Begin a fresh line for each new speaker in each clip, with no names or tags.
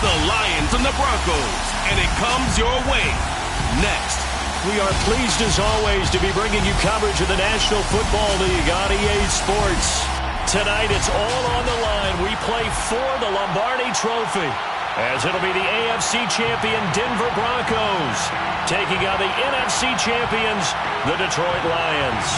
the Lions and the Broncos, and it comes your way next.
We are pleased, as always, to be bringing you coverage of the National Football League on EA Sports. Tonight, it's all on the line. We play for the Lombardi Trophy, as it'll be the AFC champion Denver Broncos taking on the NFC champions, the Detroit Lions.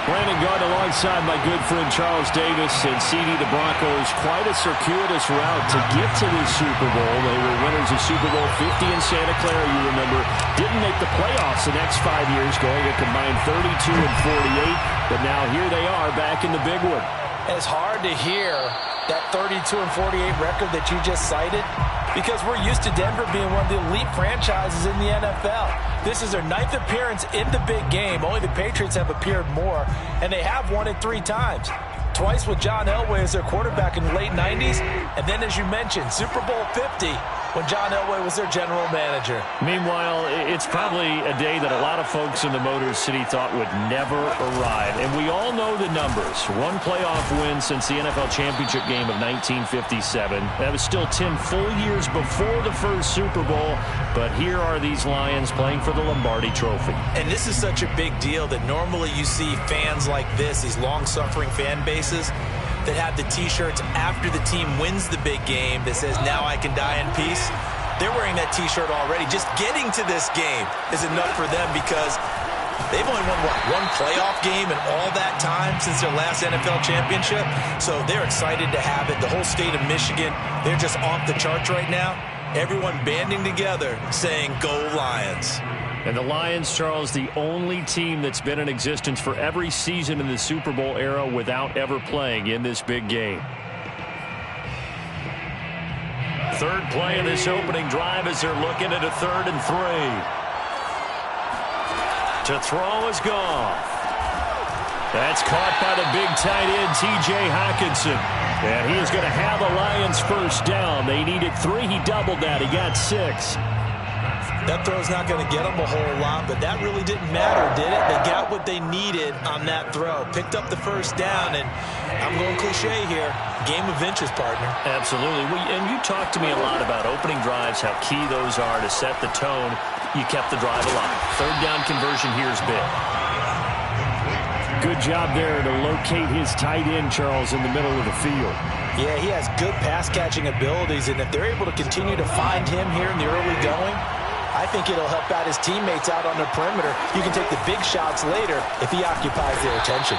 Brandon Gard alongside my good friend Charles Davis, and CD the Broncos, quite a circuitous route to get to this Super Bowl. They were winners of Super Bowl 50 in Santa Clara, you remember. Didn't make the playoffs the next 5 years, going a combined 32 and 48. But now here they are back in the big one.
It's hard to hear that 32 and 48 record that you just cited, because we're used to Denver being one of the elite franchises in the NFL. This is their 9th appearance in the big game. Only the Patriots have appeared more, and they have won it 3 times. Twice with John Elway as their quarterback in the late 90s, and then, as you mentioned, Super Bowl 50 when John Elway was their general manager.
Meanwhile, it's probably a day that a lot of folks in the Motor City thought would never arrive. And we all know the numbers. 1 playoff win since the NFL championship game of 1957. That was still 10 full years before the first Super Bowl. But here are these Lions playing for the Lombardi Trophy.
And this is such a big deal that normally you see fans like this, these long-suffering fan bases, that have the T-shirts after the team wins the big game that says, "Now I can die in peace." They're wearing that T-shirt already. Just getting to this game is enough for them, because they've only won, what, 1 playoff game in all that time since their last NFL championship. So they're excited to have it. The whole state of Michigan, they're just off the charts right now. Everyone banding together saying, "Go Lions."
And the Lions, Charles, the only team that's been in existence for every season in the Super Bowl era without ever playing in this big game. Third play of this opening drive as they're looking at a 3rd and 3. To throw is Goff. That's caught by the big tight end, T.J. Hockenson. And he is going to have a Lions first down. They needed 3. He doubled that. He got 6.
That throw's not going to get them a whole lot, but that really didn't matter, did it? They got what they needed on that throw. Picked up the first down, and I'm going cliche here, game of inches, partner.
Absolutely. And you talked to me a lot about opening drives, how key those are to set the tone. You kept the drive alive. 3rd down conversion here is big. Good job there to locate his tight end, Charles, in the middle of the field.
Yeah, he has good pass-catching abilities, and if they're able to continue to find him here in the early going, I think it'll help out his teammates out on the perimeter. You can take the big shots later if he occupies their attention.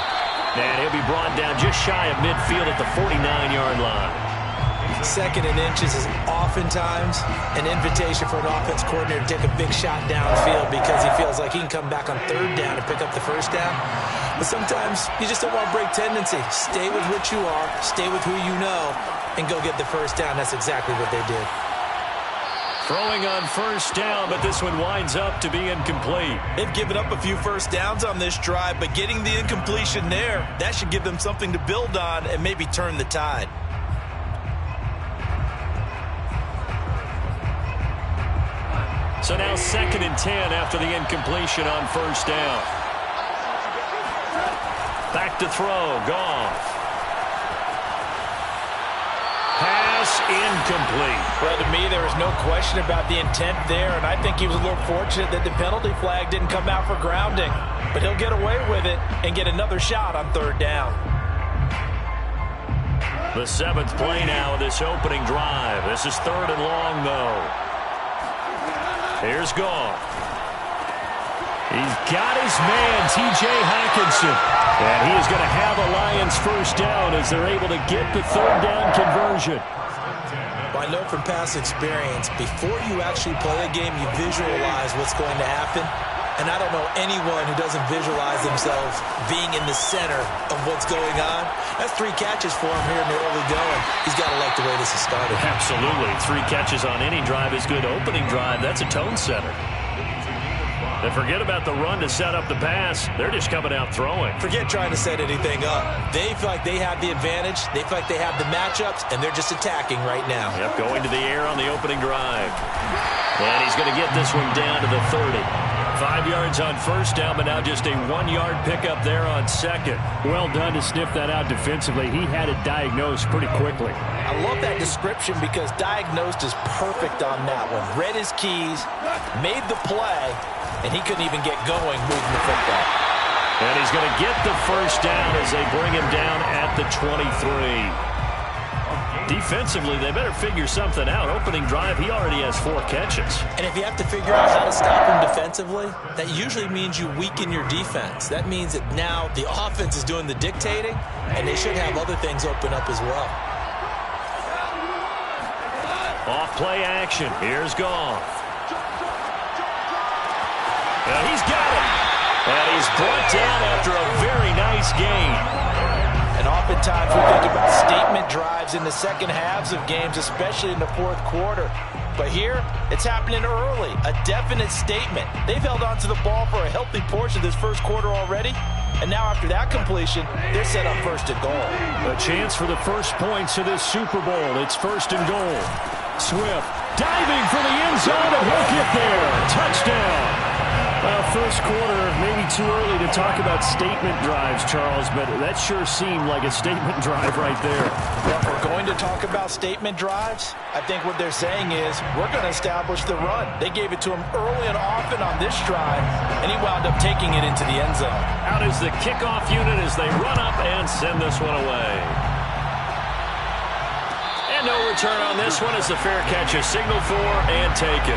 And he'll be brought down just shy of midfield at the 49-yard line.
2nd and inches is oftentimes an invitation for an offense coordinator to take a big shot downfield, because he feels like he can come back on 3rd down and pick up the first down. But sometimes you just don't want to break tendency. Stay with what you are, stay with who you know, and go get the first down. That's exactly what they did.
Throwing on first down, but this one winds up to be incomplete.
They've given up a few first downs on this drive, but getting the incompletion there, that should give them something to build on and maybe turn the tide.
So now 2nd and 10 after the incompletion on first down. Back to throw, Goff. Pass incomplete.
Well, to me, there was no question about the intent there, and I think he was a little fortunate that the penalty flag didn't come out for grounding. But he'll get away with it and get another shot on 3rd down.
The 7th play now of this opening drive. This is 3rd and long, though. Here's Goff. He's got his man, T.J. Hockenson. And he is going to have a Lions first down as they're able to get the 3rd down conversion.
Well, I know from past experience, before you actually play a game, you visualize what's going to happen. And I don't know anyone who doesn't visualize themselves being in the center of what's going on. That's 3 catches for him here in the early going. He's got to like the way this has started.
Absolutely. 3 catches on any drive is good. Opening drive, that's a tone setter. And forget about the run to set up the pass. They're just coming out throwing.
Forget trying to set anything up. They feel like they have the advantage. They feel like they have the matchups, and they're just attacking right now.
Yep, going to the air on the opening drive. And he's going to get this one down to the 30. 5 yards on first down, but now just a 1-yard pickup there on second.
Well done to sniff that out defensively. He had it diagnosed pretty quickly.
I love that description because diagnosed is perfect on that one. Read his keys, made the play, and he couldn't even get going moving the football.
And he's going to get the first down as they bring him down at the 23. Defensively, they better figure something out. Opening drive, he already has 4 catches.
And if you have to figure out how to stop him defensively, that usually means you weaken your defense. That means that now the offense is doing the dictating, and they should have other things open up as well.
Off play action. Here's Goff. And he's got him. And he's brought down after a very nice game.
And oftentimes we think about statement drives in the second halves of games, especially in the fourth quarter. But here, it's happening early, a definite statement. They've held on to the ball for a healthy portion of this first quarter already. And now after that completion, they're set up first and goal.
A chance for the first points of this Super Bowl. It's first and goal. Swift diving for the end zone, and he'll get there. Touchdown.
First quarter, maybe too early to talk about statement drives, Charles, but that sure seemed like a statement drive right there.
Well, if we're going to talk about statement drives, I think what they're saying is we're going to establish the run. They gave it to him early and often on this drive, and he wound up taking it into the end zone.
Out is the kickoff unit as they run up and send this one away. And no return on this one as the fair catch is signaled for and taken.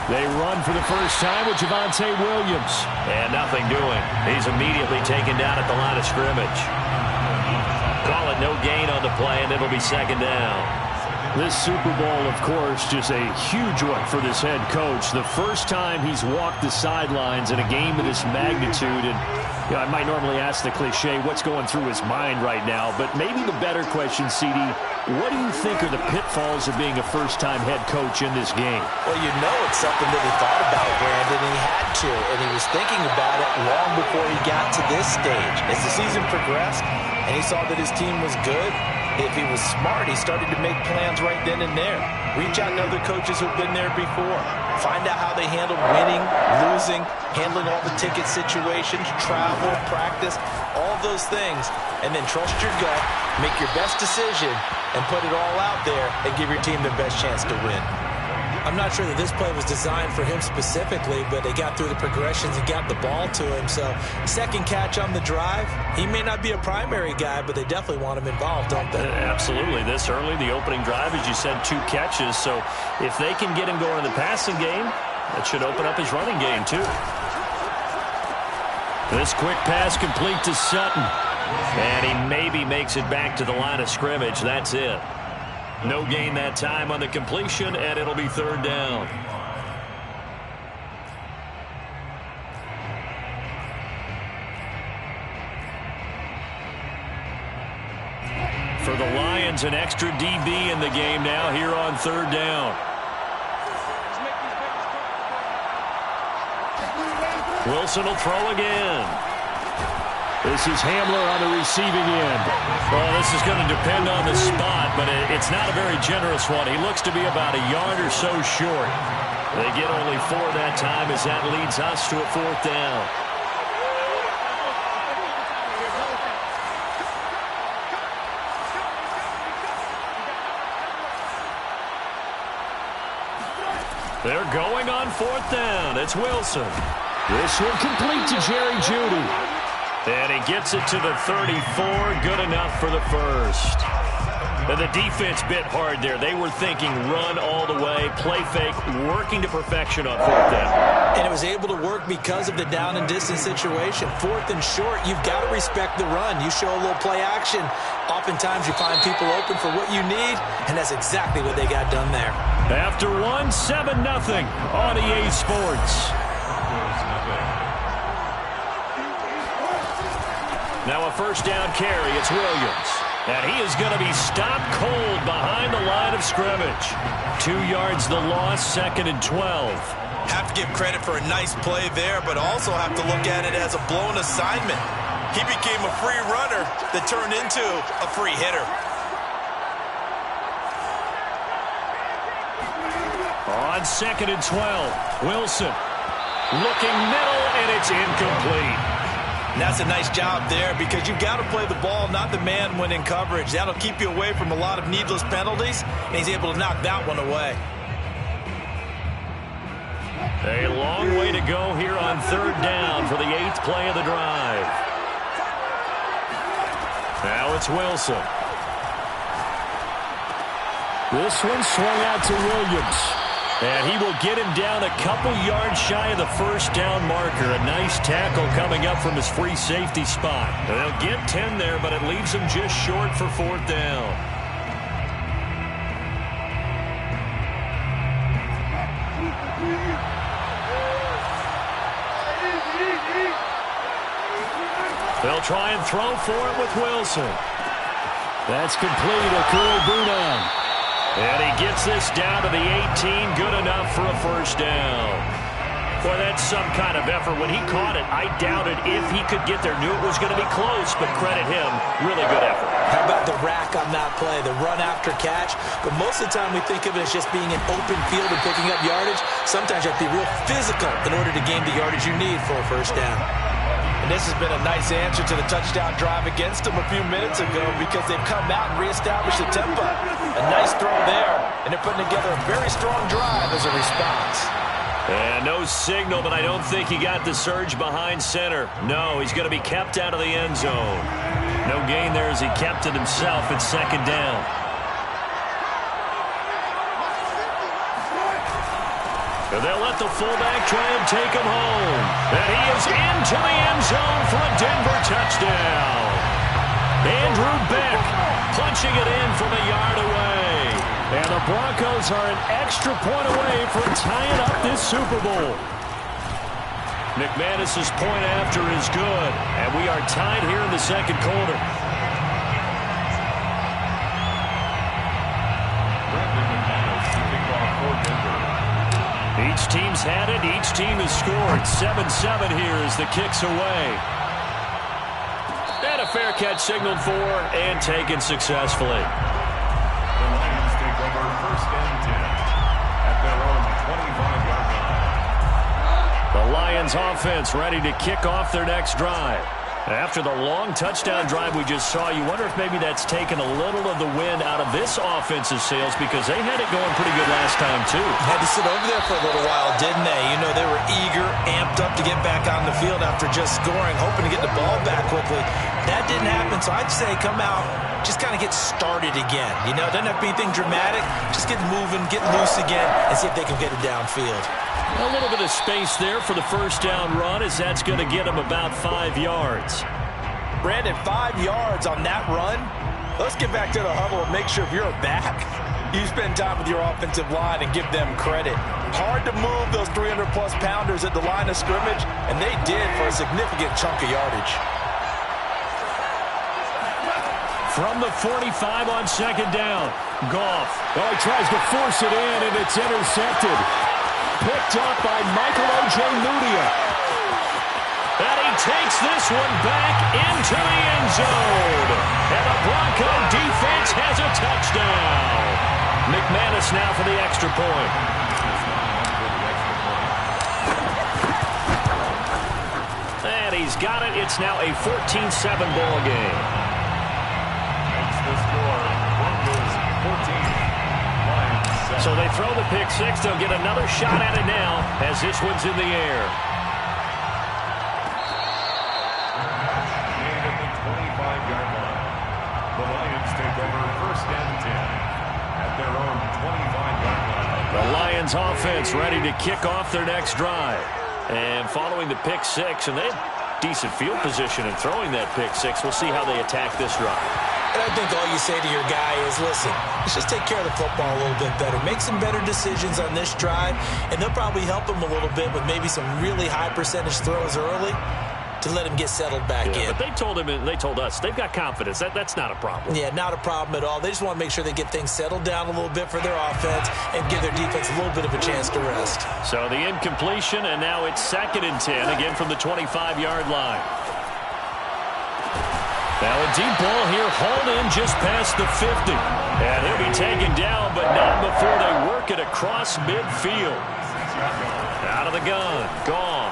They run for the first time with Javonte Williams.
And nothing doing. He's immediately taken down at the line of scrimmage. Call it no gain on the play, and it'll be second down.
This Super Bowl, of course, just a huge one for this head coach. The first time he's walked the sidelines in a game of this magnitude. And you know, I might normally ask the cliche, what's going through his mind right now? But maybe the better question, CD, what do you think are the pitfalls of being a first-time head coach in this game?
Well, you know it's something that he thought about, Brandon, and he had to. And he was thinking about it long before he got to this stage. As the season progressed and he saw that his team was good, if he was smart, he started to make plans right then and there. Reach out to other coaches who've been there before. Find out how they handled winning, losing, handling all the ticket situations, travel, practice, all those things. And then trust your gut, make your best decision, and put it all out there and give your team the best chance to win. I'm not sure that this play was designed for him specifically, but they got through the progressions and got the ball to him. So second catch on the drive, he may not be a primary guy, but they definitely want him involved, don't they?
Absolutely. This early, the opening drive, as you said, 2 catches. So if they can get him going in the passing game, that should open up his running game too. This quick pass complete to Sutton. And he maybe makes it back to the line of scrimmage. That's it. No gain that time on the completion, and it'll be third down. For the Lions, an extra DB in the game now here on third down. Wilson will throw again.
This is Hamler on the receiving end.
Well, this is going to depend on the spot, but it's not a very generous one. He looks to be about a yard or so short. They get only 4 that time as that leads us to a fourth down. They're going on fourth down. It's Wilson.
This one complete to Jerry Jeudy.
And he gets it to the 34. Good enough for the first. And the defense bit hard there. They were thinking run all the way, play fake, working to perfection on fourth down.
And it was able to work because of the down and distance situation. Fourth and short, you've got to respect the run. You show a little play action. Oftentimes you find people open for what you need, and that's exactly what they got done there.
After 7-0 on EA Sports. Now a first down carry. It's Williams. And he is going to be stopped cold behind the line of scrimmage. 2 yards the loss, 2nd and 12.
Have to give credit for a nice play there, but also have to look at it as a blown assignment. He became a free runner that turned into a free hitter.
On 2nd and 12, Wilson looking middle, and it's incomplete.
And that's a nice job there because you've got to play the ball, not the man when in coverage. That'll keep you away from a lot of needless penalties, and he's able to knock that one away.
A long way to go here on 3rd down for the 8th play of the drive. Now it's Wilson.
This one swung out to Williams.
And he will get him down a couple yards shy of the 1st down marker. A nice tackle coming up from his free safety spot. They'll get 10 there, but it leaves him just short for 4th down. They'll try and throw for it with Wilson.
That's complete. Okoro-Buna.
And he gets this down to the 18. Good enough for a 1st down. Boy, that's some kind of effort. When he caught it, I doubted if he could get there. Knew it was going to be close, but credit him. Really good effort.
How about the rack on that play, the run after catch? But most of the time we think of it as just being an open field and picking up yardage. Sometimes you have to be real physical in order to gain the yardage you need for a 1st down. And this has been a nice answer to the touchdown drive against them a few minutes ago because they've come out and reestablished the tempo. A nice throw there, and they're putting together a very strong drive as a response.
And no signal, but I don't think he got the surge behind center. No, he's going to be kept out of the end zone. No gain there as he kept it himself at 2nd down. And they'll let the fullback try and take him home. And he is into the end zone for a Denver touchdown. Andrew Beck punching it in from a yard away.
And the Broncos are an extra point away from tying up this Super Bowl.
McManus's point after is good. And we are tied here in the 2nd quarter. Each team's had it. Each team has scored. 7-7 here as the kick's away. And a fair catch signaled for and taken successfully.
The Lions take over 1st and 10 at their own 25-yard line.
The Lions offense ready to kick off their next drive. After the long touchdown drive we just saw, you wonder if maybe that's taken a little of the wind out of this offensive sails because they had it going pretty good last time, too.
Had to sit over there for a little while, didn't they? You know, they were eager, amped up to get back on the field after just scoring, hoping to get the ball back quickly. That didn't happen, so I'd say come out, just kind of get started again. You know, it doesn't have to be anything dramatic. Just get moving, get loose again, and see if they can get it downfield.
A little bit of space there for the 1st down run as that's going to get him about 5 yards.
Brandon, 5 yards on that run. Let's get back to the huddle and make sure if you're a back, you spend time with your offensive line and give them credit. Hard to move those 300-plus pounders at the line of scrimmage, and they did for a significant chunk of yardage.
From the 45 on 2nd down, Goff.
Oh, he tries to force it in, and it's intercepted. Picked up by Michael O.J. Mudia.
And he takes this one back into the end zone. And the Bronco defense has a touchdown. McManus now for the extra point. And he's got it. It's now a 14-7 ball game.
Makes the score Broncos 14.
So they throw the pick six. They'll get another shot at it now as this one's in the air.
And at the 25-yard line, the Lions take over 1st and 10 at their own 25-yard line.
The Lions offense ready to kick off their next drive. And following the pick six, and they have decent field position in throwing that pick six. We'll see how they attack this drive.
And I think all you say to your guy is, listen, let's just take care of the football a little bit better. Make some better decisions on this drive, and they'll probably help him a little bit with maybe some really high percentage throws early. to let him get settled back in.
But they told us they've got confidence. That's not a problem.
Yeah, not a problem at all. They just want to make sure they get things settled down a little bit for their offense and give their defense a little bit of a chance to rest.
So the incompletion, and now it's 2nd and 10, again from the 25-yard line. Now a deep ball here, hauled in just past the 50. And he'll be taken down, but not before they work it across midfield. Out of the gun, Goff.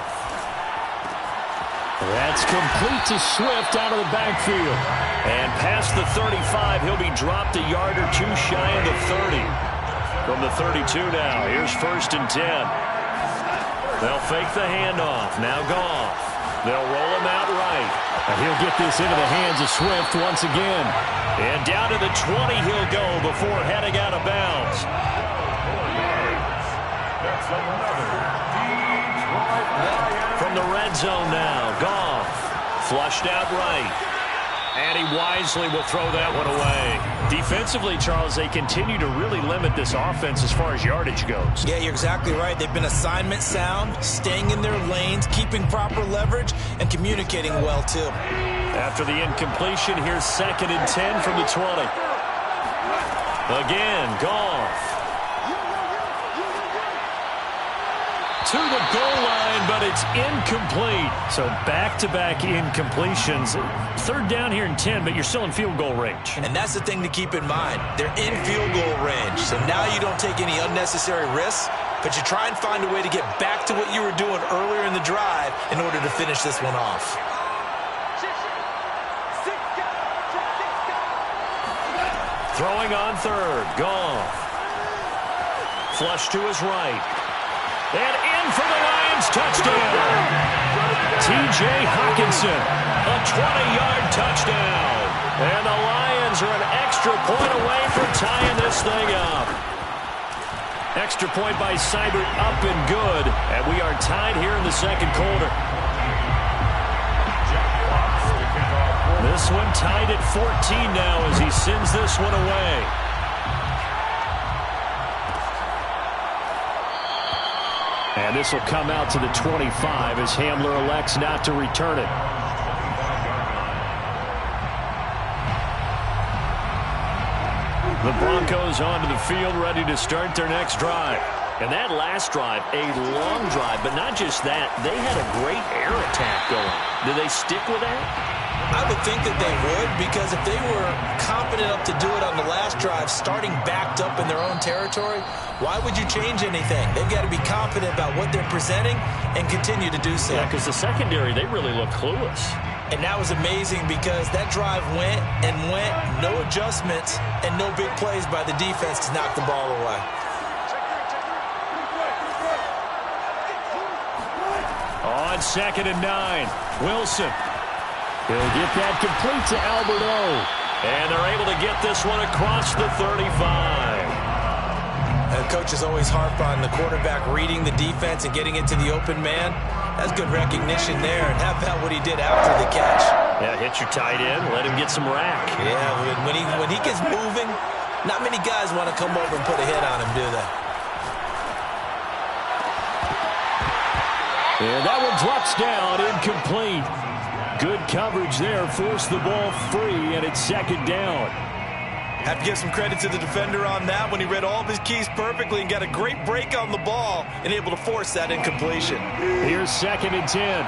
That's complete to Swift out of the backfield. And past the 35, he'll be dropped a yard or two shy of the 30. From the 32 now, here's 1st and 10. They'll fake the handoff. Now Goff. They'll roll him out right. And he'll get this into the hands of Swift once again. And down to the 20 he'll go before heading out of bounds. From the red zone now, Goff. Flushed out right. And he wisely will throw that one away. Defensively, Charles, they continue to really limit this offense as far as yardage goes.
Yeah, you're exactly right. They've been assignment sound, staying in their lanes, keeping proper leverage, and communicating well, too.
After the incompletion, here's 2nd and 10 from the 20. Again, Goff. To the goal line, but it's incomplete. So back-to-back incompletions. 3rd down here and 10, but you're still in field goal range.
And that's the thing to keep in mind. They're in field goal range. So now you don't take any unnecessary risks, but you try and find a way to get back to what you were doing earlier in the drive in order to finish this one off.
Throwing on 3rd, Goff. Flush to his right. And in for the Lions, touchdown. T.J. Hawkinson, a 20-yard touchdown. And the Lions are an extra point away from tying this thing up. Extra point by Seibert, up and good. And we are tied here in the 2nd quarter. This one tied at 14 now as he sends this one away. And this will come out to the 25 as Hamler elects not to return it. The Broncos onto the field, ready to start their next drive. And that last drive, a long drive, but not just that. They had a great air attack going. Do they stick with that?
I would think that they would, because if they were confident enough to do it on the last drive, starting backed up in their own territory, why would you change anything? They've got to be confident about what they're presenting and continue to do so.
Yeah, because the secondary, they really look clueless.
And that was amazing because that drive went and went, no adjustments, and no big plays by the defense to knock the ball away.
On 2nd and 9, Wilson. He'll get that complete to Albert O. And they're able to get this one across the 35.
And coaches always harp on the quarterback reading the defense and getting into the open man. That's good recognition there. And how about what he did after the catch?
Yeah, hit your tight end, let him get some rack.
Yeah, when he gets moving, not many guys want to come over and put a hit on him, do they?
And that one drops down, incomplete. Good coverage there, forced the ball free, and it's 2nd down.
Have to give some credit to the defender on that when he read all of his keys perfectly and got a great break on the ball and able to force that incompletion.
Here's 2nd and 10.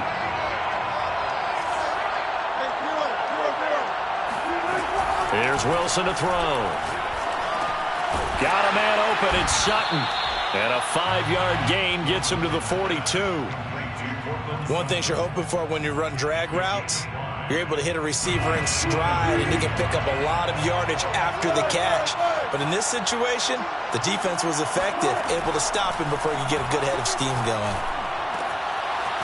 Here's Wilson to throw. Got a man open, it's Sutton. And a 5-yard gain gets him to the 42.
One thing you're hoping for when you run drag routes, you're able to hit a receiver in stride, and he can pick up a lot of yardage after the catch. But in this situation, the defense was effective, able to stop him before he could get a good head of steam going.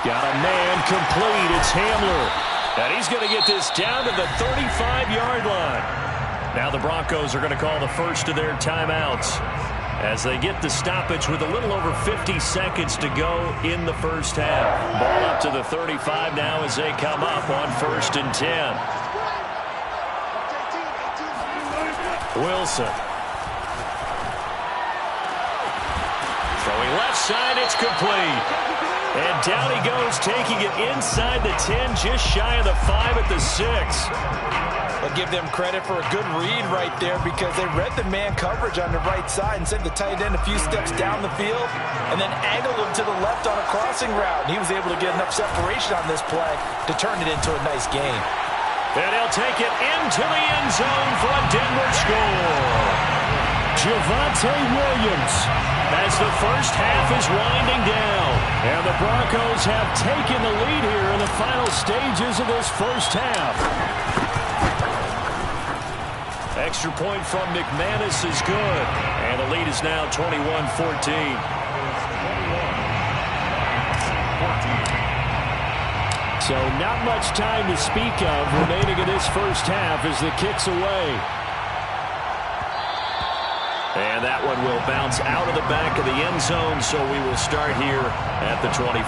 Got a man complete. It's Hamler. And he's going to get this down to the 35-yard line. Now the Broncos are going to call the first of their timeouts as they get the stoppage with a little over 50 seconds to go in the first half. Ball up to the 35 now as they come up on 1st and 10. Wilson. Throwing left side, it's complete.
And down he goes, taking it inside the 10, just shy of the 5 at the 6.
I'll give them credit for a good read right there because they read the man coverage on the right side and sent the tight end a few steps down the field and then angled him to the left on a crossing route. And he was able to get enough separation on this play to turn it into a nice game.
And he'll take it into the end zone for a Denver score. Javonte Williams as the first half is winding down. And the Broncos have taken the lead here in the final stages of this first half. Extra point from McManus is good. And the lead is now 21-14. So not much time to speak of remaining in this first half as the kick's away. And that one will bounce out of the back of the end zone, so we will start here at the 25.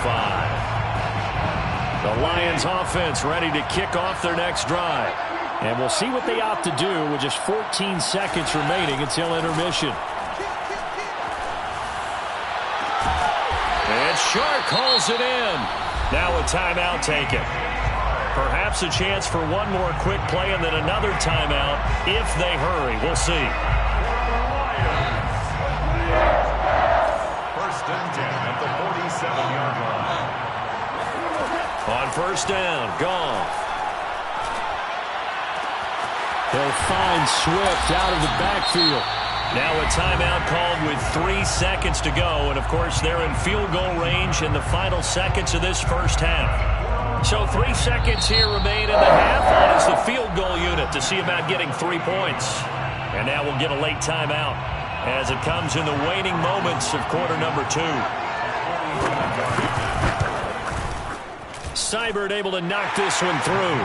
The Lions offense ready to kick off their next drive. And we'll see what they opt to do with just 14 seconds remaining until intermission. And Shark calls it in. Now a timeout taken. Perhaps a chance for one more quick play and then another timeout if they hurry. We'll see.
First and 10 at the 47-yard line.
On first down, Goff. He'll find Swift out of the backfield. Now a timeout called with 3 seconds to go. And, of course, they're in field goal range in the final seconds of this first half. So 3 seconds here remain in the half. On is the field goal unit to see about getting 3 points. And now we'll get a late timeout as it comes in the waning moments of quarter number 2. Seibert able to knock this one through.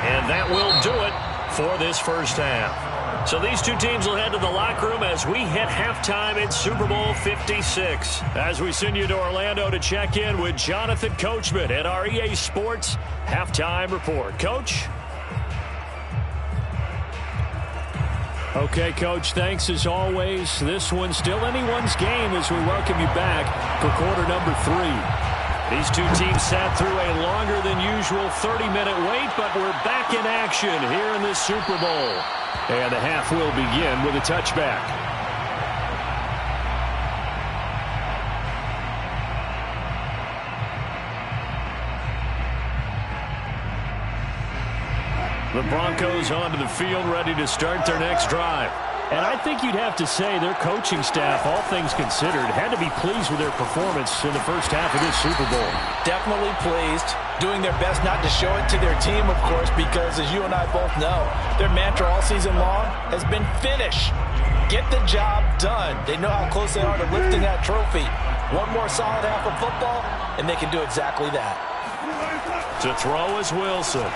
And that will do it for this first half. So these two teams will head to the locker room as we hit halftime in Super Bowl 56. As we send you to Orlando to check in with Jonathan Coachman at our EA Sports Halftime Report. Coach? Okay, Coach, thanks as always. This one's still anyone's game as we welcome you back for quarter number 3. These two teams sat through a longer than usual 30-minute wait, but we're back in action here in this Super Bowl. And the half will begin with a touchback. The Broncos onto the field, ready to start their next drive. And I think you'd have to say their coaching staff, all things considered, had to be pleased with their performance in the first half of this Super Bowl. Definitely pleased, doing their best not to show it to their team, of course, because as you and I both know, their mantra all season long has been finish. Get the job done. They know how close they are to lifting that trophy. One more solid half of football, and they can do exactly that. To throw is Wilson.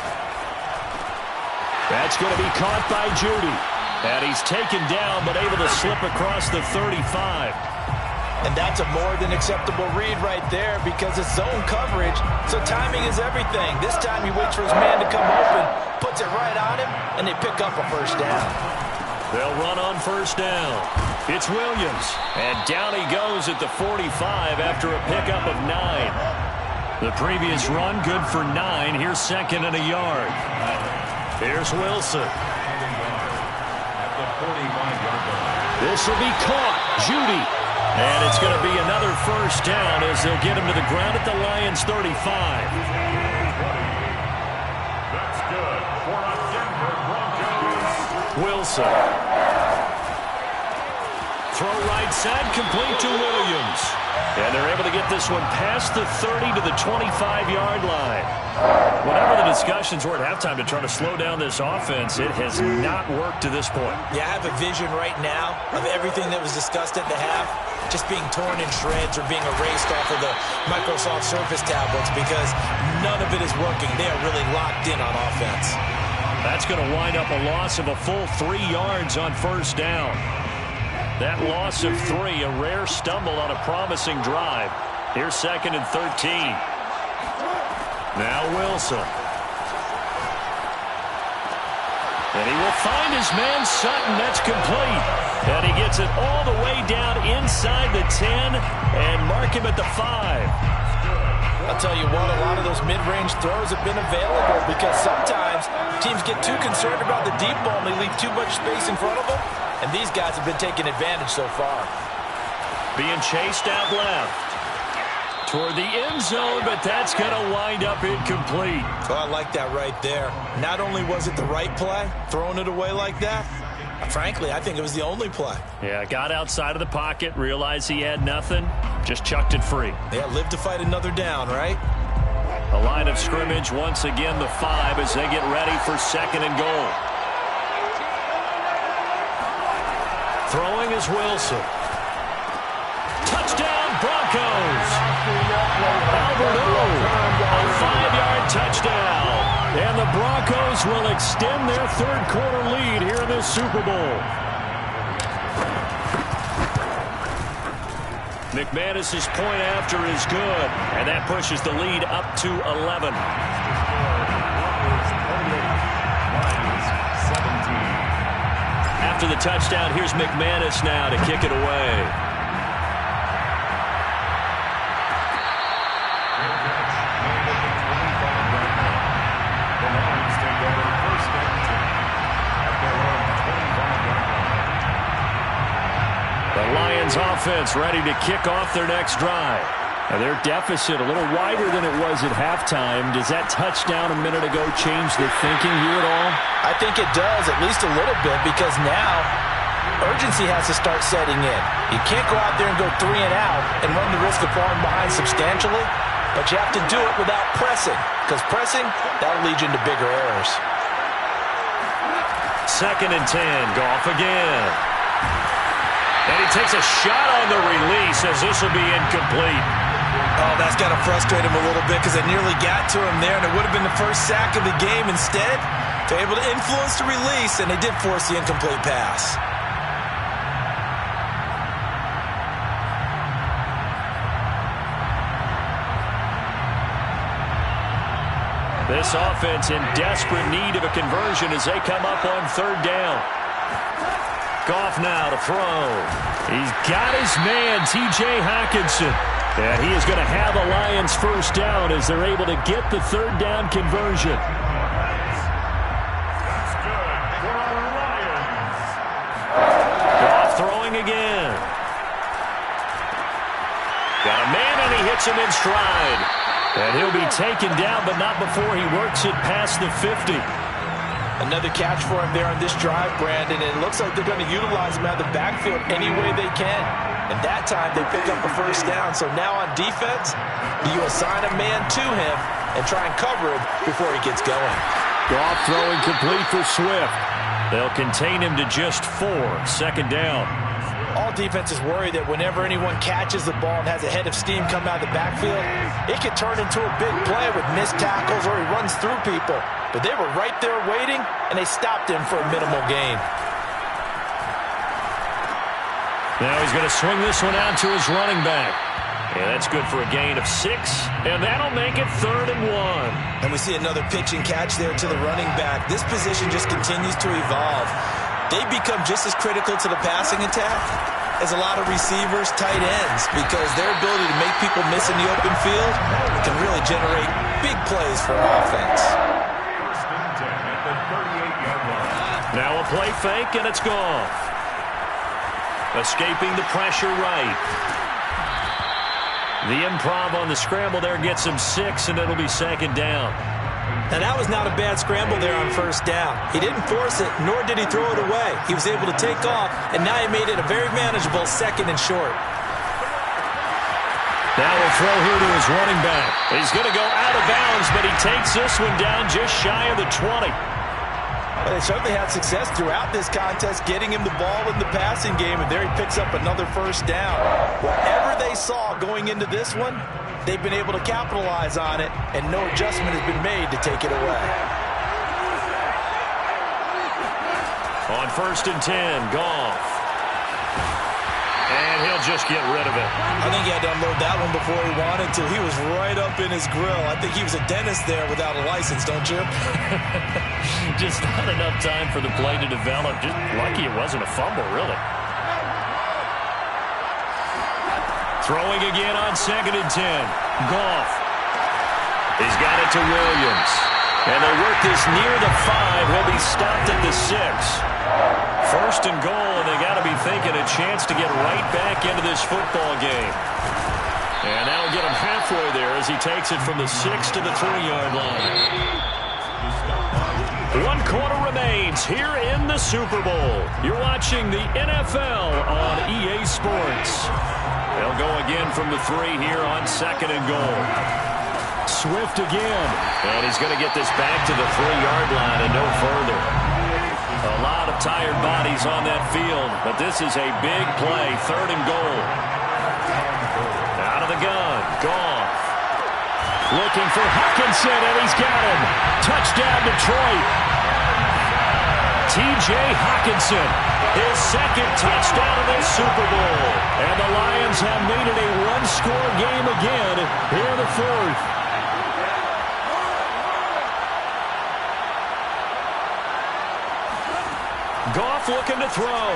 That's going to be caught by Judy. And he's taken down, but able to slip across the 35. And that's a more than acceptable read right there because it's zone coverage, so timing is everything. This time he waits for his man to come open, puts it right on him, and they pick up a first down. They'll run on first down. It's Williams, and down he goes at the 45 after a pickup of 9. The previous run good for 9. Here's second and a yard. Here's Wilson. This will be caught. Judy. And it's going to be another first down as they'll get him to the ground at the Lions' 35.
That's good for a Denver Broncos.
Wilson. Throw right side, complete to Williams. And they're able to get this one past the 30 to the 25-yard line. Whatever the discussions were at halftime to try to slow down this offense, it has not worked to this point.
Yeah, I have a vision right now of everything that was discussed at the half just being torn in shreds or being erased off of the Microsoft Surface tablets because none of it is working. They are really locked in on offense.
That's going to wind up a loss of a full 3 yards on first down. That loss of 3, a rare stumble on a promising drive. Here's second and 13. Now Wilson. And he will find his man Sutton. That's complete. And he gets it all the way down inside the 10 and mark him at the 5.
I'll tell you what, a lot of those mid-range throws have been available because sometimes teams get too concerned about the deep ball and they leave too much space in front of them, and these guys have been taking advantage so far.
Being chased out left. Toward the end zone, but that's going to wind up incomplete.
Oh, I like that right there. Not only was it the right play, throwing it away like that, frankly, I think it was the only play.
Yeah, got outside of the pocket, realized he had nothing, just chucked it free.
Yeah, live to fight another down, right?
The line of scrimmage, once again, the 5 as they get ready for 2nd and goal. Throwing is Wilson. Touchdown, Broncos! Alberto, a 5-yard touchdown. And the Broncos will extend their third-quarter lead here in this Super Bowl. McManus's point after is good, and that pushes the lead up to 11. After the touchdown, here's McManus now to kick it away. The Lions offense ready to kick off their next drive. And their deficit a little wider than it was at halftime. Does that touchdown a minute ago change the thinking here at all?
I think it does, at least a little bit, because now urgency has to start setting in. You can't go out there and go 3 and out and run the risk of falling behind substantially, but you have to do it without pressing, because pressing, that'll lead you into bigger errors.
2nd and 10, Goff again. And he takes a shot on the release as this will be incomplete.
Oh, that's got to frustrate him a little bit because they nearly got to him there, and it would have been the first sack of the game. Instead, they're able to influence the release, and they did force the incomplete pass.
This offense in desperate need of a conversion as they come up on 3rd down. Goff now to throw. He's got his man, T.J. Hockenson. And he is going to have a Lions first down as they're able to get the 3rd down conversion.
That's good for our Lions.
Goff throwing again. Got a man and he hits him in stride. And he'll be taken down, but not before he works it past the 50.
Another catch for him there on this drive, Brandon, and it looks like they're going to utilize him out of the backfield any way they can. And that time they pick up a first down. So now on defense, do you assign a man to him and try and cover him before he gets going?
Goff throwing complete for Swift. They'll contain him to just 4, 2nd down.
All defenses worry that whenever anyone catches the ball and has a head of steam come out of the backfield, it could turn into a big play with missed tackles or he runs through people. But they were right there waiting, and they stopped him for a minimal gain.
Now he's going to swing this one out to his running back. And that's good for a gain of 6, and that'll make it 3rd and 1.
And we see another pitch and catch there to the running back. This position just continues to evolve. They become just as critical to the passing attack as a lot of receivers, tight ends, because their ability to make people miss in the open field can really generate big plays for an offense.
First and 10 at the 38-yard line.
Now a play fake, and it's Goff. Escaping the pressure right. The improv on the scramble there gets him 6, and it'll be 2nd down.
Now, that was not a bad scramble there on 1st down. He didn't force it, nor did he throw it away. He was able to take off, and now he made it a very manageable 2nd and short.
Now we'll throw here to his running back. He's going to go out of bounds, but he takes this one down just shy of the 20.
Well, they certainly had success throughout this contest, getting him the ball in the passing game, and there he picks up another 1st down. Whatever they saw going into this one, they've been able to capitalize on it, and no adjustment has been made to take it away.
On 1st and 10, Goff. And he'll just get rid of it.
I think he had to unload that one before he wanted to. He was right up in his grill. I think he was a dentist there without a license, don't you?
Just not enough time for the play to develop. Just lucky it wasn't a fumble, really. Throwing again on 2nd and 10. Goff. He's got it to Williams. And they work this near the 5. He'll be stopped at the 6. First and goal, and they got to be thinking a chance to get right back into this football game. And that'll get him halfway there as he takes it from the 6 to the 3-yard line. 1 quarter remains here in the Super Bowl. You're watching the NFL on EA Sports. They'll go again from the 3 here on 2nd and goal. Swift again. And he's going to get this back to the 3-yard line and no further. A lot of tired bodies on that field, but this is a big play. 3rd and goal. Out of the gun. Goff. Looking for Hawkinson, and he's got him. Touchdown, Detroit. T.J. Hawkinson, his 2nd touchdown of the Super Bowl. And the Lions have made it a 1-score game again here in the 4th. Goff looking to throw.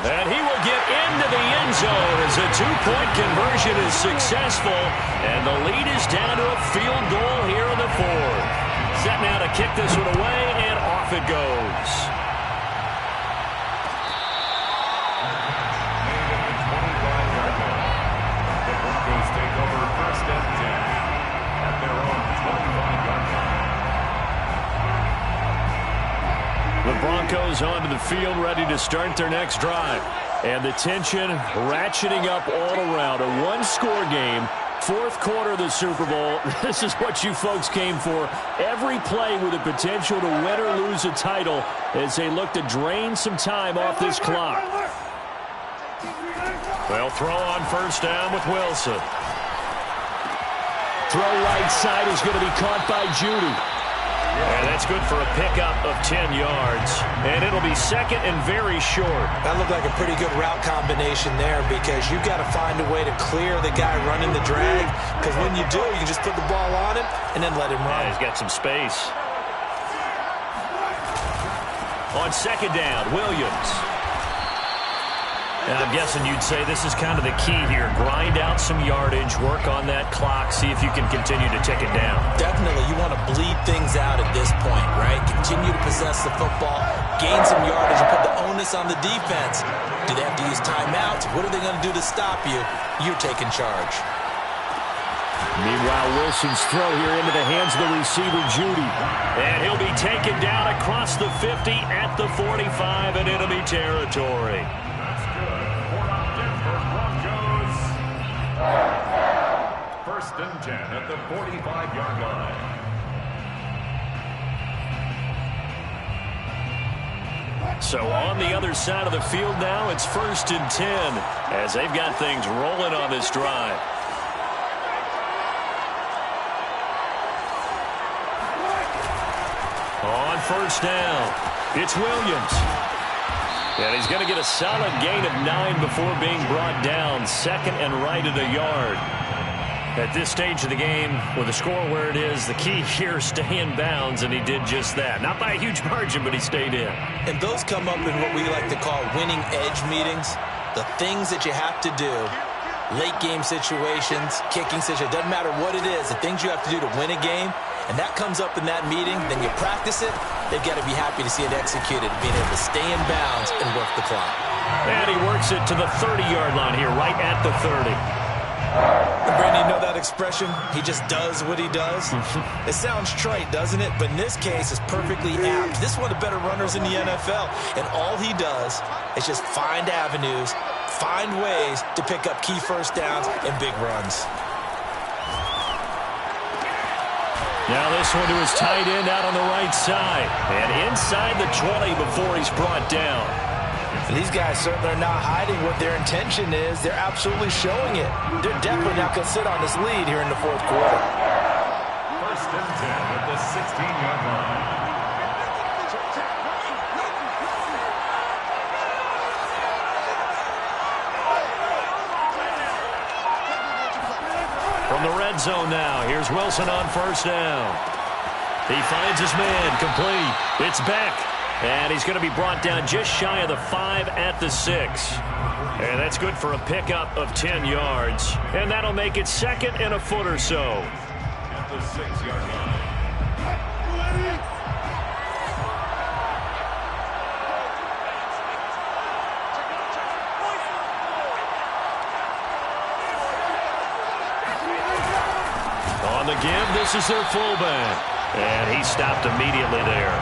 And he will get into the end zone as a 2-point conversion is successful. And the lead is down to a field goal here in the 4th. Set now to kick this one away, and off it goes.
The Broncos take over 1st and 10 at their own 25-yard line.
The Broncos onto the field, ready to start their next drive. And the tension ratcheting up all around. A 1-score game, 4th quarter of the Super Bowl. This is what you folks came for. Every play with the potential to win or lose a title as they look to drain some time off this clock. They'll throw on 1st down with Wilson. Throw right side is going to be caught by Judy. And that's good for a pickup of 10 yards. And it'll be 2nd and very short.
That looked like a pretty good route combination there because you've got to find a way to clear the guy running the drag. Because when you do, you can just put the ball on him and then let him run.
Yeah, he's got some space. On 2nd down, Williams. And I'm guessing you'd say this is kind of the key here. Grind out some yardage, work on that clock, see if you can continue to tick it down.
Definitely. You want to bleed things out at this point, right? Continue to possess the football, gain some yardage, and put the onus on the defense. Do they have to use timeouts? What are they going to do to stop you? You're taking charge.
Meanwhile, Wilson's throw here into the hands of the receiver, Judy. And he'll be taken down across the 50 at the 45 in enemy territory.
1st and 10 at the 45-yard line.
So on the other side of the field now, it's 1st and 10 as they've got things rolling on this drive. On 1st down, it's Williams. And he's going to get a solid gain of 9 before being brought down. 2nd and right at a yard. At this stage of the game, with the score where it is, the key here is stay in bounds, and he did just that. Not by a huge margin, but he stayed in.
And those come up in what we like to call winning edge meetings. The things that you have to do, late game situations, kicking situations, doesn't matter what it is, the things you have to do to win a game, and that comes up in that meeting, then you practice it, they've got to be happy to see it executed, being able to stay in bounds and work the clock.
And he works it to the 30-yard line here, right at the 30.
And Brandon, you know that expression? He just does what he does. It sounds trite, doesn't it? But in this case, it's perfectly apt. This is one of the better runners in the NFL. And all he does is just find avenues, find ways to pick up key 1st downs and big runs.
Now this one to his tight end out on the right side. And inside the 20 before he's brought down.
And these guys certainly are not hiding what their intention is. They're absolutely showing it. They're definitely not going to sit on this lead here in the 4th quarter.
1st and 10 at the 16-yard line.
From the red zone now, here's Wilson on 1st down. He finds his man, complete. It's Beck. And he's going to be brought down just shy of the 5 at the 6. And that's good for a pickup of 10 yards. And that'll make it 2nd and a foot or so.
the 6-yard line.
On the give, this is their fullback. And he stopped immediately there.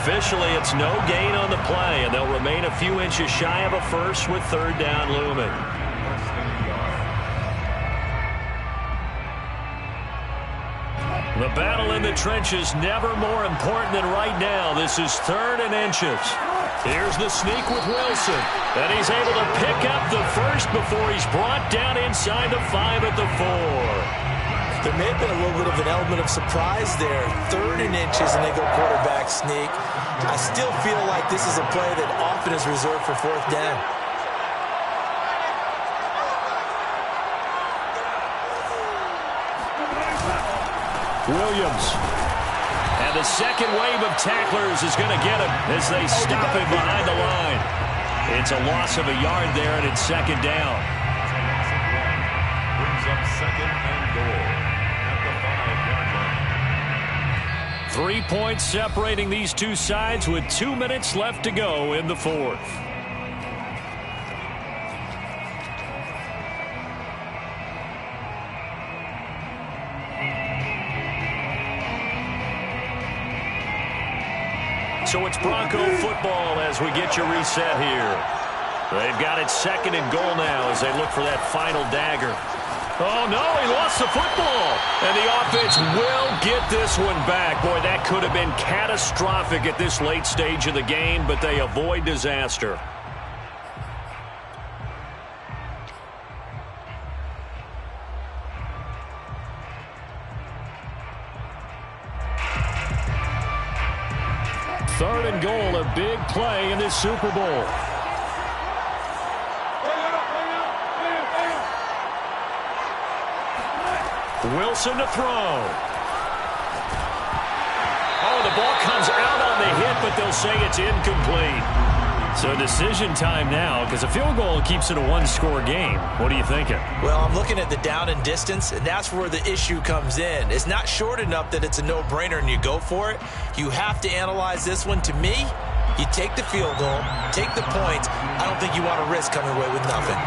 Officially, it's no gain on the play, and they'll remain a few inches shy of a first with third down looming. The battle in the trenches never more important than right now. This is 3rd and inches. Here's the sneak with Wilson. And he's able to pick up the first before he's brought down inside the 5 at the 4.
There may have been a little bit of an element of surprise there. 3rd and inches, and they go quarterback sneak. I still feel like this is a play that often is reserved for 4th down.
Williams. And the second wave of tacklers is going to get him as they stop him behind the line. It's a loss of a yard there, and it's 2nd down.
Brings up 2nd and goal.
3 points separating these two sides with 2 minutes left to go in the 4th. So it's Bronco football as we get you reset here. They've got it 2nd and goal now as they look for that final dagger. Oh, no, he lost the football. And the offense will get this one back. Boy, that could have been catastrophic at this late stage of the game, but they avoid disaster. Third and goal, a big play in this Super Bowl. Wilson to throw. Oh, the ball comes out on the hit, but they'll say it's incomplete. So decision time now, because a field goal keeps it a one-score game. What are you thinking?
Well, I'm looking at the down and distance, and that's where the issue comes in. It's not short enough that it's a no-brainer and you go for it. You have to analyze this one. To me, you take the field goal, take the points. I don't think you want to risk coming away with nothing.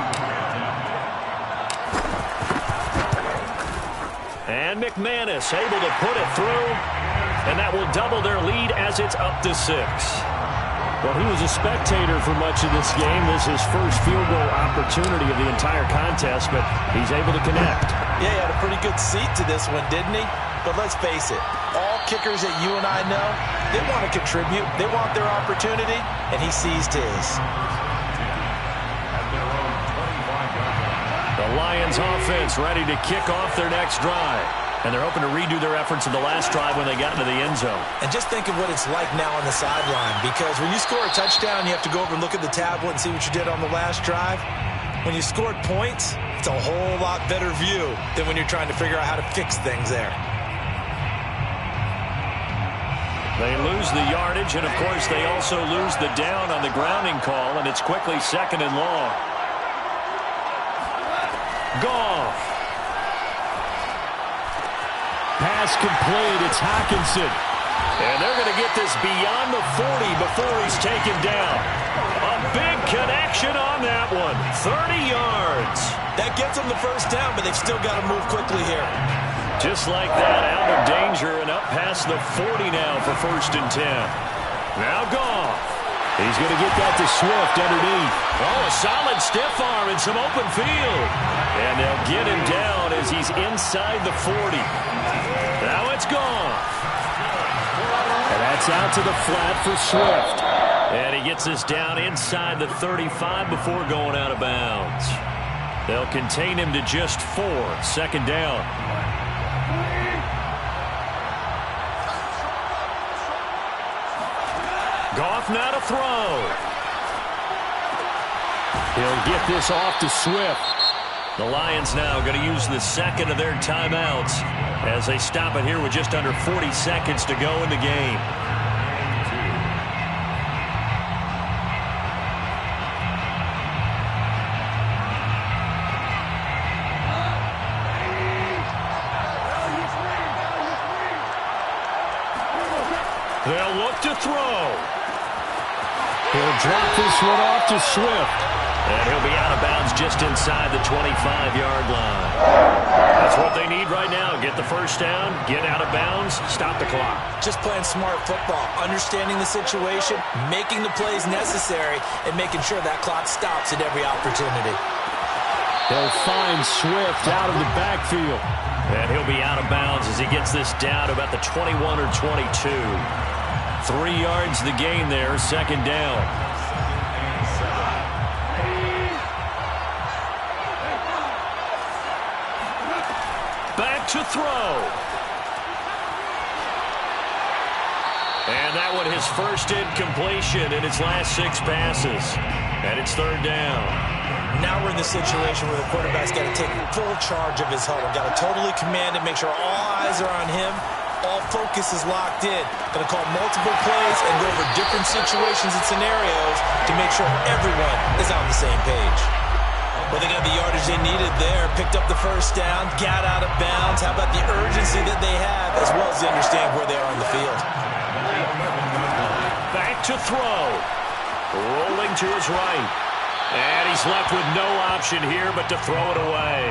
And McManus able to put it through, and that will double their lead as it's up to 6.
Well, he was a spectator for much of this game. This is his first field goal opportunity of the entire contest, but he's able to connect.
Yeah, he had a pretty good seat to this one, didn't he? But let's face it, all kickers that you and I know, they want to contribute. They want their opportunity, and he seized his.
The Lions offense ready to kick off their next drive. And they're hoping to redo their efforts in the last drive when they got into the end zone.
And just think of what it's like now on the sideline, because when you score a touchdown, you have to go over and look at the tablet and see what you did on the last drive. When you scored points, it's a whole lot better view than when you're trying to figure out how to fix things there.
They lose the yardage, and of course they also lose the down on the grounding call, and it's quickly 2nd and long. Goff.
Pass complete. It's Hockenson.
And they're going to get this beyond the 40 before he's taken down. A big connection on that one. 30 yards.
That gets them the first down, but they've still got to move quickly here.
Just like that, out of danger and up past the 40 now for 1st and 10. Now Goff.
He's going to get that to Swift underneath.
Oh, a solid stiff arm and some open field. And they'll get him down as he's inside the 40. Now it's Goff.
And that's out to the flat for Swift.
And he gets us down inside the 35 before going out of bounds. They'll contain him to just 4. 2nd down. Goff now to throw.
He'll get this off to Swift.
The Lions now going to use the 2nd of their timeouts as they stop it here with just under 40 seconds to go in the game. throw. He'll drop this one off to Swift. And he'll be out of bounds just inside the 25-yard line. That's what they need right now. Get the first down, get out of bounds, stop the clock.
Just playing smart football, understanding the situation, making the plays necessary, and making sure that clock stops at every opportunity.
He'll find Swift out of the backfield. And he'll be out of bounds as he gets this down to about the 21 or 22. 3 yards the gain there, second down. Back to throw. And that one his first incompletion in his last 6 passes. And it's third down.
Now we're in the situation where the quarterback's got to take full charge of his huddle. Got to totally command it, make sure all eyes are on him. All focus is locked in. Going to call multiple plays and go over different situations and scenarios to make sure everyone is on the same page. Well, they got the yardage they needed there. Picked up the first down, got out of bounds. How about the urgency that they have, as well as they understand where they are on the field.
Back to throw. Rolling to his right. And he's left with no option here but to throw it away.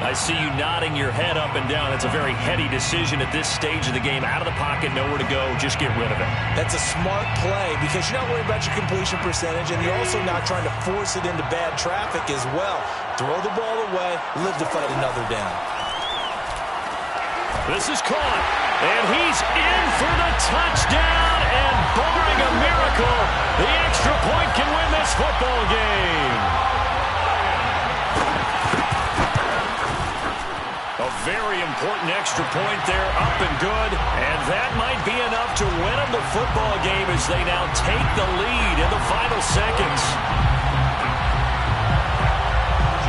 I see you nodding your head up and down. It's a very heady decision at this stage of the game. Out of the pocket, nowhere to go. Just get rid of it.
That's a smart play because you're not worried about your completion percentage, and you're also not trying to force it into bad traffic as well. Throw the ball away, live to fight another down.
This is caught, and he's in for the touchdown, and barring a miracle, the extra point can win this football game. A very important extra point there, up and good, and that might be enough to win them the football game as they now take the lead in the final seconds.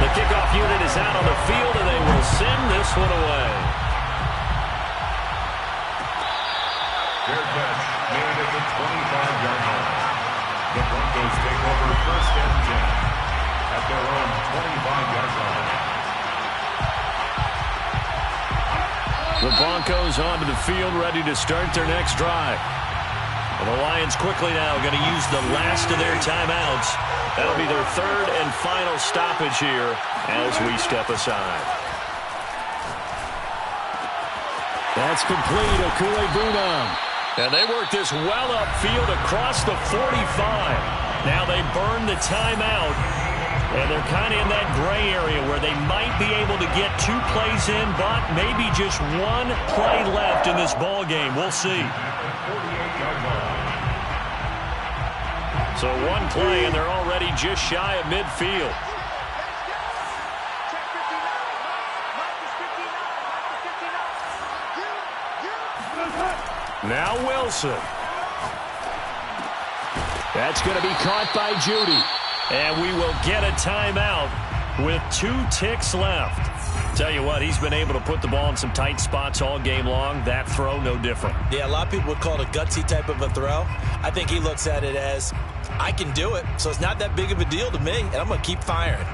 The kickoff unit is out on the field, and they will send this one away.
Fair catch made at the 25-yard line. The Broncos take over first and 10 at their own 25-yard line.
The Broncos onto the field, ready to start their next drive. And the Lions quickly now going to use the last of their timeouts. That'll be their third and final stoppage here as we step aside. That's complete. Okue-Bunam. And they work this well upfield across the 45. Now they burn the timeout. And they're kind of in that gray area where they might be able to get 2 plays in, but maybe just 1 play left in this ball game. We'll see. So 1 play, and they're already just shy of midfield. Now Wilson. That's going to be caught by Judy. And we will get a timeout with 2 ticks left. Tell you what, he's been able to put the ball in some tight spots all game long. That throw, no different.
Yeah, a lot of people would call it a gutsy type of a throw. I think he looks at it as, I can do it, so it's not that big of a deal to me, and I'm going to keep firing.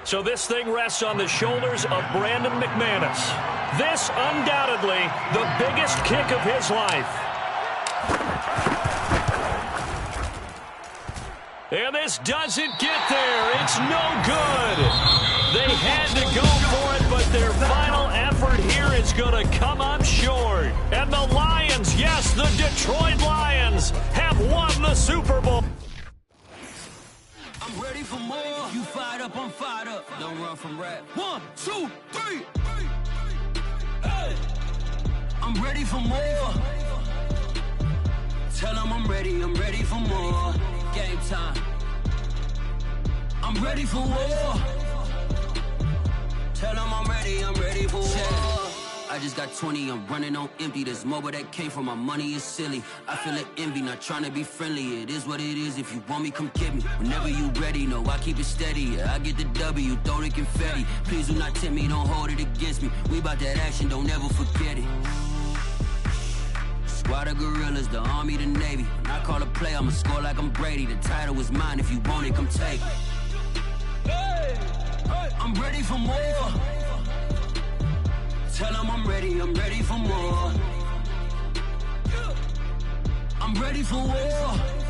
So this thing rests on the shoulders of Brandon McManus. This, undoubtedly, the biggest kick of his life. And this doesn't get there. It's no good. They had to go for it, but their final effort here is going to come up short. And the Lions, yes, the Detroit Lions, have won the Super Bowl.
I'm ready for more. You fired up, I'm fired up. Don't run from rap. 1, 2, 3. Hey. I'm ready for more. Tell them I'm ready for more. Game time. I'm ready for war. Tell them I'm ready for war. I just got 20, I'm running on empty. This mobile that came from my money is silly. I feel like envy, not trying to be friendly. It is what it is, if you want me, come get me. Whenever you ready, no, I keep it steady. Yeah, I get the W, throw the confetti. Please do not tempt me, don't hold it against me. We about that action, don't ever forget it. Squad of gorillas, the army, the navy. When I call a play, I'ma score like I'm Brady. The title is mine, if you want it, come take it. I'm ready for more. Tell them I'm ready for more. I'm ready for war.